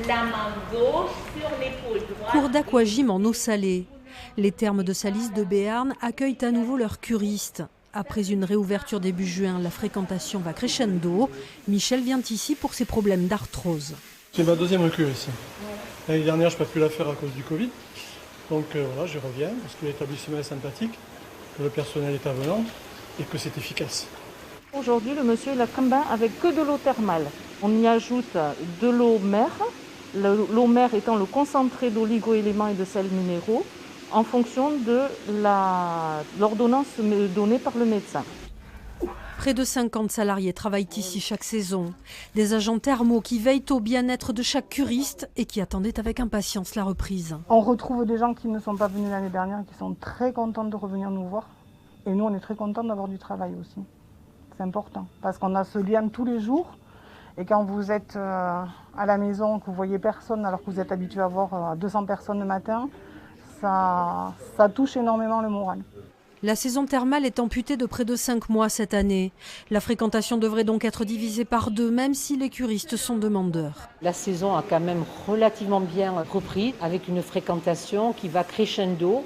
la main gauche sur l'épaule droite. Cours d'aquagym en eau salée. Les thermes de Salis de Béarn accueillent à nouveau leurs curistes. Après une réouverture début juin, la fréquentation va crescendo. Michel vient ici pour ses problèmes d'arthrose. C'est ma deuxième cure ici. L'année dernière, je n'ai pas pu la faire à cause du Covid. Donc voilà, je reviens parce que l'établissement est sympathique, que le personnel est avenant et que c'est efficace. Aujourd'hui, le monsieur il a qu'un bain avec que de l'eau thermale. On y ajoute de l'eau mer, l'eau mer étant le concentré d'oligo-éléments et de sels minéraux, en fonction de l'ordonnance donnée par le médecin. Près de 50 salariés travaillent ici chaque saison. Des agents thermaux qui veillent au bien-être de chaque curiste et qui attendaient avec impatience la reprise. On retrouve des gens qui ne sont pas venus l'année dernière et qui sont très contents de revenir nous voir. Et nous, on est très contents d'avoir du travail aussi. C'est important parce qu'on a ce lien tous les jours. Et quand vous êtes à la maison, que vous voyez personne alors que vous êtes habitué à voir 200 personnes le matin, ça touche énormément le moral. La saison thermale est amputée de près de 5 mois cette année. La fréquentation devrait donc être divisée par 2, même si les curistes sont demandeurs. La saison a quand même relativement bien repris, avec une fréquentation qui va crescendo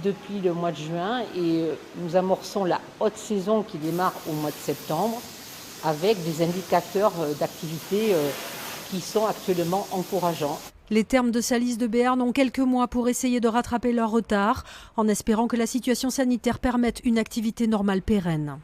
depuis le mois de juin. Et nous amorçons la haute saison qui démarre au mois de septembre, avec des indicateurs d'activité qui sont actuellement encourageants. Les thermes de Salis de Béarn ont quelques mois pour essayer de rattraper leur retard, en espérant que la situation sanitaire permette une activité normale pérenne.